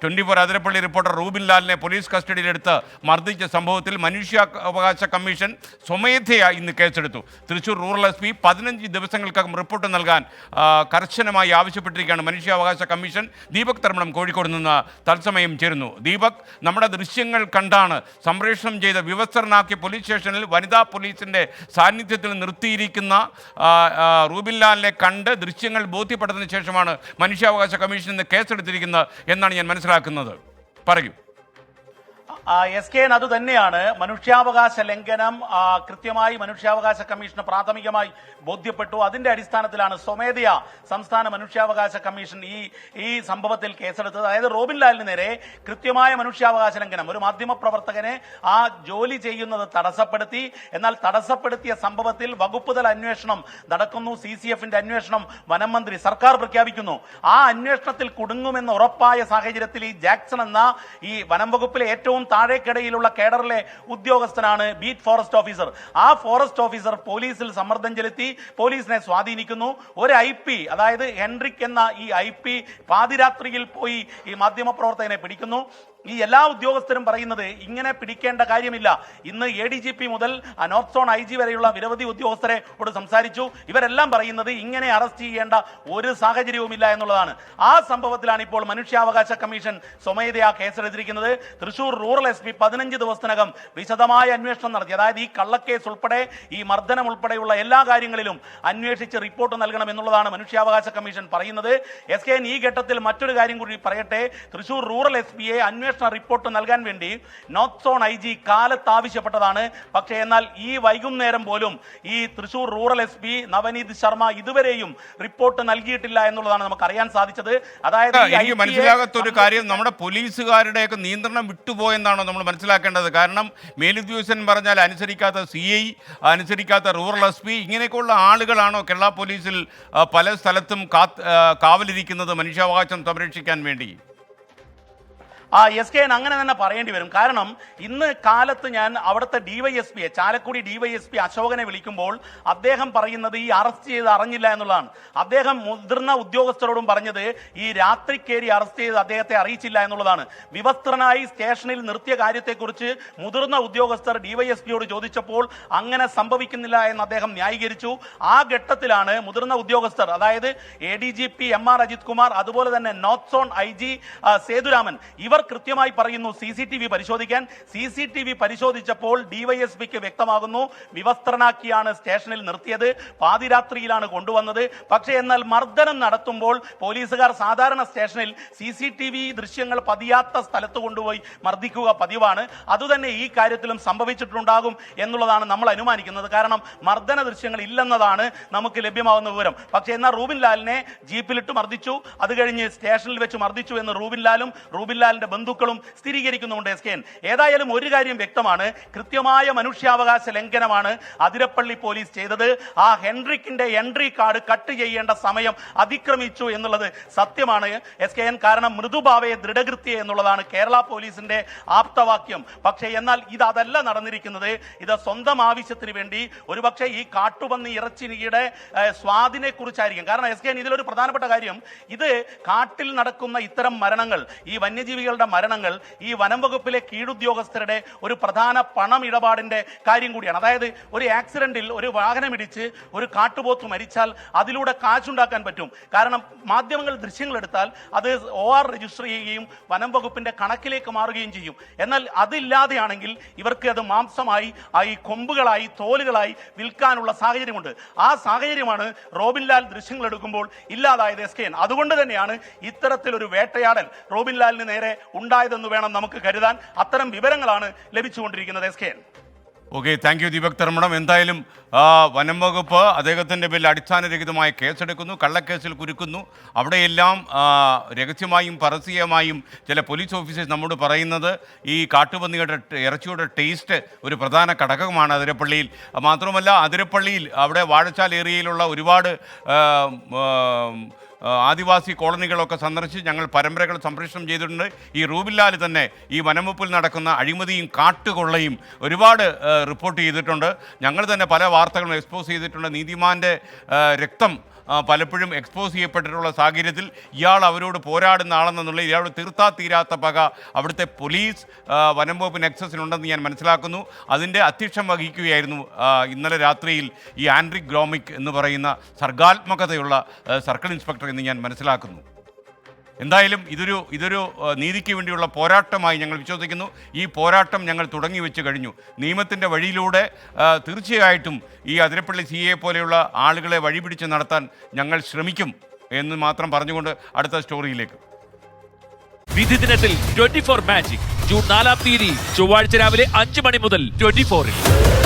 24 Athirappilly reporter Rubin ലാലിനെ police കസ്റ്റഡിയിലെടുത്ത് മർദ്ദിച്ച സംഭവത്തിൽ മനുഷ്യാവകാശ കമ്മീഷൻ സ്വമേധയാ ഇന്ന് കേസെടുത്തു. തൃശൂർ റൂറൽ SP 15 ദിവസങ്ങൾക്കകം റിപ്പോർട്ട് നൽകാൻ കർശനമായി ആവശ്യപ്പെട്ടിരിക്കുകയാണ് മനുഷ്യാവകാശ കമ്മീഷൻ. ദീപക് തർമ്മണം കോഴിക്കോട് നിന്ന് തത്സമയം ചേരുന്നു. ദീപക്, നമ്മുടെ ദൃശ്യങ്ങൾ കണ്ടാണ് സംപ്രേഷണം ചെയ്ത വിവസ്ത്രനാക്കിയ പോലീസ് സ്റ്റേഷനിൽ വനിതാ പോലീസിൻ്റെ സാന്നിധ്യത്തിൽ നിർത്തിയിരിക്കുന്ന റൂബിൻ ലാലിനെ കണ്ട് ദൃശ്യങ്ങൾ ബോധ്യപ്പെട്ടതിന് ശേഷമാണ് മനുഷ്യാവകാശ കമ്മീഷൻ ഇന്ന് കേസെടുത്തിരിക്കുന്നത് എന്നാണ് ഞാൻ മനസ്സിലാക്കുന്നത്. പറയൂ. SKN അത് തന്നെയാണ്. മനുഷ്യാവകാശ ലംഘനം കൃത്യമായി മനുഷ്യാവകാശ കമ്മീഷന് പ്രാഥമികമായി ബോധ്യപ്പെട്ടു. അതിന്റെ അടിസ്ഥാനത്തിലാണ് സ്വമേധയാ സംസ്ഥാന മനുഷ്യാവകാശ കമ്മീഷൻ ഈ സംഭവത്തിൽ കേസെടുത്തത്. അതായത് റോബിൻ ലാലിന് നേരെ കൃത്യമായ മനുഷ്യാവകാശ ലംഘനം, ഒരു മാധ്യമ പ്രവർത്തകനെ ആ ജോലി ചെയ്യുന്നത് തടസ്സപ്പെടുത്തി. എന്നാൽ തടസ്സപ്പെടുത്തിയ സംഭവത്തിൽ വകുപ്പ് തല അന്വേഷണം നടക്കുന്നു. CCFന്റെ അന്വേഷണം വനം മന്ത്രി സർക്കാർ പ്രഖ്യാപിക്കുന്നു. ആ അന്വേഷണത്തിൽ കുടുങ്ങുമെന്ന് ഉറപ്പായ സാഹചര്യത്തിൽ ഈ ജാക്സൺ എന്ന ഈ വനം വകുപ്പിലെ ഏറ്റവും താഴേക്കിടയിലുള്ള കേഡറിലെ ഉദ്യോഗസ്ഥനാണ് ബീറ്റ് ഫോറസ്റ്റ് ഓഫീസർ. ആ ഫോറസ്റ്റ് ഓഫീസർ പോലീസിൽ സമ്മർദ്ദം ചെലുത്തി പോലീസിനെ സ്വാധീനിക്കുന്നു. ഒരു IP, അതായത് ഹെൻറിക് എന്ന ഈ IP പാതിരാത്രിയിൽ പോയി ഈ മാധ്യമപ്രവർത്തകനെ പിടിക്കുന്നു. ഈ എല്ലാ ഉദ്യോഗസ്ഥരും പറയുന്നത് ഇങ്ങനെ പിടിക്കേണ്ട കാര്യമില്ല. ഇന്ന് ADGP മുതൽ നോർത്ത് സോൺ IG വരെയുള്ള നിരവധി ഉദ്യോഗസ്ഥരോട് സംസാരിച്ചു. ഇവരെല്ലാം പറയുന്നത് ഇങ്ങനെ അറസ്റ്റ് ചെയ്യേണ്ട ഒരു സാഹചര്യവുമില്ല എന്നുള്ളതാണ്. ആ സംഭവത്തിലാണ് ഇപ്പോൾ മനുഷ്യാവകാശ കമ്മീഷൻ സ്വമേധയാ കേസെടുത്തിരിക്കുന്നത്. തൃശൂർ റൂറൽ SP 15 ദിവസത്തിനകം വിശദമായ അന്വേഷണം നടത്തി. അതായത് ഈ കള്ളക്കേസ് ഉൾപ്പെടെ ഈ മർദ്ദനം ഉൾപ്പെടെയുള്ള എല്ലാ കാര്യങ്ങളിലും അന്വേഷിച്ച് റിപ്പോർട്ട് നൽകണം എന്നുള്ളതാണ് മനുഷ്യാവകാശ കമ്മീഷൻ പറയുന്നത്. SKN ഈ ഘട്ടത്തിൽ മറ്റൊരു കാര്യം കൂടി പറയട്ടെ. തൃശൂർ റൂറൽ SPയെ റിപ്പോർട്ട് നൽകാൻ വേണ്ടി നോർത്ത് സോൺ IG കാലത്ത് ആവശ്യപ്പെട്ടതാണ്. പക്ഷേ എന്നാൽ ഈ വൈകുന്നേരം പോലും ഈ തൃശൂർ റൂറൽ SP നവനീത് ശർമ്മ ഇതുവരെയും റിപ്പോർട്ട് നൽകിയിട്ടില്ല എന്നുള്ളതാണ് നമുക്ക് അറിയാൻ സാധിച്ചത്. അതായത് എനിക്ക് മനസ്സിലാകാത്ത ഒരു കാര്യം, നമ്മുടെ പോലീസുകാരുടെയൊക്കെ നിയന്ത്രണം വിട്ടുപോയെന്നാണോ നമ്മൾ മനസ്സിലാക്കേണ്ടത്? കാരണം മേലുദ്യോഗസ്ഥൻ പറഞ്ഞാൽ അനുസരിക്കാത്ത CI, അനുസരിക്കാത്ത റൂറൽ SP, ഇങ്ങനെയൊക്കെയുള്ള ആളുകളാണോ കേരള പോലീസിൽ പല സ്ഥലത്തും കാവലിരിക്കുന്നത് മനുഷ്യാവകാശം സംരക്ഷിക്കാൻ വേണ്ടി? SKN അങ്ങനെ തന്നെ പറയേണ്ടി വരും. കാരണം ഇന്ന് കാലത്ത് ഞാൻ അവിടുത്തെ DYSP, ചാലക്കുടി DYSP അശോകനെ വിളിക്കുമ്പോൾ അദ്ദേഹം പറയുന്നത് ഈ അറസ്റ്റ് ചെയ്ത് അറിഞ്ഞില്ല എന്നുള്ളതാണ്. അദ്ദേഹം മുതിർന്ന ഉദ്യോഗസ്ഥരോടും പറഞ്ഞത് ഈ രാത്രി കയറി അറസ്റ്റ് ചെയ്ത് അദ്ദേഹത്തെ അറിയിച്ചില്ല എന്നുള്ളതാണ്. വിവസ്ത്രനായി സ്റ്റേഷനിൽ നിർത്തിയ കാര്യത്തെക്കുറിച്ച് മുതിർന്ന ഉദ്യോഗസ്ഥർ DYSPയോട് ചോദിച്ചപ്പോൾ അങ്ങനെ സംഭവിക്കുന്നില്ല എന്ന് അദ്ദേഹം ന്യായീകരിച്ചു. ആ ഘട്ടത്തിലാണ് മുതിർന്ന ഉദ്യോഗസ്ഥർ, അതായത് ADGP MR അജിത് കുമാർ, അതുപോലെ തന്നെ നോർത്ത് സോൺ IG സേതുരാമൻ, ഇവർ കൃത്യമായി പറയുന്നു CCTV പരിശോധിക്കാൻ. CCTV പരിശോധിച്ചപ്പോൾ DYSPക്ക് വ്യക്തമാകുന്നു വിവസ്ത്രനാക്കിയാണ് സ്റ്റേഷനിൽ നിർത്തിയത്, പാതിരാത്രിയിലാണ് കൊണ്ടുവന്നത്. പക്ഷേ എന്നാൽ മർദ്ദനം നടത്തുമ്പോൾ പോലീസുകാർ സാധാരണ സ്റ്റേഷനിൽ CCTV ദൃശ്യങ്ങൾ പതിയാത്ത സ്ഥലത്ത് കൊണ്ടുപോയി മർദ്ദിക്കുക പതിവാണ്. അതുതന്നെ ഈ കാര്യത്തിലും സംഭവിച്ചിട്ടുണ്ടാകും എന്നുള്ളതാണ് നമ്മൾ അനുമാനിക്കുന്നത്. കാരണം മർദ്ദന ദൃശ്യങ്ങൾ ഇല്ലെന്നതാണ് നമുക്ക് ലഭ്യമാകുന്ന വിവരം. പക്ഷേ എന്നാൽ റൂബിൻ ലാലിനെ ജീപ്പിലിട്ട് മർദ്ദിച്ചു, അത് കഴിഞ്ഞ് സ്റ്റേഷനിൽ വെച്ച് മർദ്ദിച്ചു എന്ന് റൂബിൻ ലാലും റൂബിൻ ലാലിന്റെ ബന്ധുക്കളും സ്ഥിരീകരിക്കുന്നുണ്ട്. SKN ഏതായാലും ഒരു കാര്യം വ്യക്തമാണ്, കൃത്യമായ മനുഷ്യാവകാശ ലംഘനമാണ് അതിരപ്പള്ളി പോലീസ് ചെയ്തത്. ആ ഹെൻറിക്കിന്റെ എൻട്രി കാർഡ് കട്ട് ചെയ്യേണ്ട സമയം അതിക്രമിച്ചു എന്നുള്ളത് സത്യമാണ് SKN. കാരണം മൃദുഭാവയെ ദൃഢകൃത്യ എന്നുള്ളതാണ് കേരള പോലീസിന്റെ ആപ്തവാക്യം. പക്ഷേ എന്നാൽ അതല്ല നടന്നിരിക്കുന്നത്. ഇത് സ്വന്തം ആവശ്യത്തിന് വേണ്ടി ഒരുപക്ഷെ ഈ കാട്ടുപന്നി ഇറച്ചിയുടെ സ്വാദിനെ കുറിച്ചായിരിക്കും. കാരണം SKN ഇതിലൊരു പ്രധാനപ്പെട്ട കാര്യം, ഇത് കാട്ടിൽ നടക്കുന്ന ഇത്തരം മരണങ്ങൾ, ഈ വന്യജീവികളുടെ മരണങ്ങൾ ഈ വനം വകുപ്പിലെ കീഴുദ്യോഗസ്ഥരുടെ ഒരു പ്രധാന പണമിടപാടിന്റെ കാര്യം കൂടിയാണ്. അതായത് ഒരു ആക്സിഡന്റിൽ ഒരു വാഹനമിടിച്ച് ഒരു കാട്ടുപോത്ത് മരിച്ചാൽ അതിലൂടെ കാശുണ്ടാക്കാൻ പറ്റും. കാരണം മാധ്യമങ്ങൾ ദൃശ്യങ്ങൾ എടുത്താൽ അത് OR രജിസ്റ്റർ ചെയ്യുകയും വനം വകുപ്പിന്റെ കണക്കിലേക്ക് മാറുകയും ചെയ്യും. എന്നാൽ അതില്ലാതെയാണെങ്കിൽ ഇവർക്ക് അത് മാംസമായി, ഈ കൊമ്പുകളായി, തോലുകളായി വിൽക്കാനുള്ള സാഹചര്യമുണ്ട്. ആ സാഹചര്യമാണ് റോബിൻ ലാൽ ദൃശ്യങ്ങൾ എടുക്കുമ്പോൾ ഇല്ലാതായത് SKN. അതുകൊണ്ട് തന്നെയാണ് ഇത്തരത്തിലൊരു വേട്ടയാടൽ റോബിൻ ലാലിന് നേരെ ഉണ്ടായതെന്ന് വേണം നമുക്ക് കരുതാൻ. അത്തരം വിവരങ്ങളാണ് ലഭിച്ചുകൊണ്ടിരിക്കുന്നത് SKN. Okay, thank you Deepak തർമ്മണം. എന്തായാലും വനം വകുപ്പ് അദ്ദേഹത്തിൻ്റെ പേരിൽ അടിസ്ഥാനരഹിതമായ കേസെടുക്കുന്നു, കള്ളക്കേസിൽ കുരുക്കുന്നു. അവിടെയെല്ലാം രഹസ്യമായും പരസ്യമായും ചില പോലീസ് ഓഫീസേഴ്സ് നമ്മോട് പറയുന്നത് ഈ കാട്ടുപന്നിയുടെ ഇറച്ചിയുടെ ടേസ്റ്റ് ഒരു പ്രധാന ഘടകമാണ് അതിരപ്പള്ളിയിൽ. മാത്രമല്ല അതിരപ്പള്ളിയിൽ അവിടെ വാഴച്ചാൽ ഏരിയയിലുള്ള ഒരുപാട് ആദിവാസി കോളനികളൊക്കെ സന്ദർശിച്ച് ഞങ്ങൾ പരമ്പരകൾ സംപ്രേഷണം ചെയ്തിട്ടുണ്ട്. ഈ റൂബിൻ ലാൽ തന്നെ ഈ വനംവകുപ്പിൽ നടക്കുന്ന അഴിമതിയും കാട്ടുകൊള്ളയും ഒരുപാട് റിപ്പോർട്ട് ചെയ്തിട്ടുണ്ട്. ഞങ്ങൾ തന്നെ പല വാർത്തകളും എക്സ്പോസ് ചെയ്തിട്ടുണ്ട്. നീതിമാൻ്റെ രക്തം പലപ്പോഴും എക്സ്പോസ് ചെയ്യപ്പെട്ടിട്ടുള്ള സാഹചര്യത്തിൽ ഇയാൾ അവരോട് പോരാടുന്ന ആളെന്നുള്ള ഇയാളോട് തീർത്താ തീരാത്ത പക അവിടുത്തെ പോലീസ് വനം വകുപ്പ് നെക്സസിനുണ്ടെന്ന് ഞാൻ മനസ്സിലാക്കുന്നു. അതിൻ്റെ അധ്യക്ഷം വഹിക്കുകയായിരുന്നു ഇന്നലെ രാത്രിയിൽ ഈ ആൻഡ്രിക് ഗ്രോമിക് എന്ന് പറയുന്ന സർഗാത്മകതയുള്ള സർക്കിൾ ഇൻസ്പെക്ടർ എന്ന് ഞാൻ മനസ്സിലാക്കുന്നു. എന്തായാലും ഇതൊരു നീതിക്ക് വേണ്ടിയുള്ള പോരാട്ടമായി ഞങ്ങൾ വിശ്വസിക്കുന്നു. ഈ പോരാട്ടം ഞങ്ങൾ തുടങ്ങി വെച്ച് കഴിഞ്ഞു. നിയമത്തിൻ്റെ വഴിയിലൂടെ തീർച്ചയായിട്ടും ഈ അതിരപ്പള്ളി CA പോലെയുള്ള ആളുകളെ വഴിപിടിച്ച് നടത്താൻ ഞങ്ങൾ ശ്രമിക്കും എന്ന് മാത്രം പറഞ്ഞുകൊണ്ട് അടുത്ത സ്റ്റോറിയിലേക്ക്. വിധി ദിനത്തിൽ 24 മാജിക് ജൂൺ 4 ചൊവ്വാഴ്ച രാവിലെ 5 മണി മുതൽ 24-ൽ.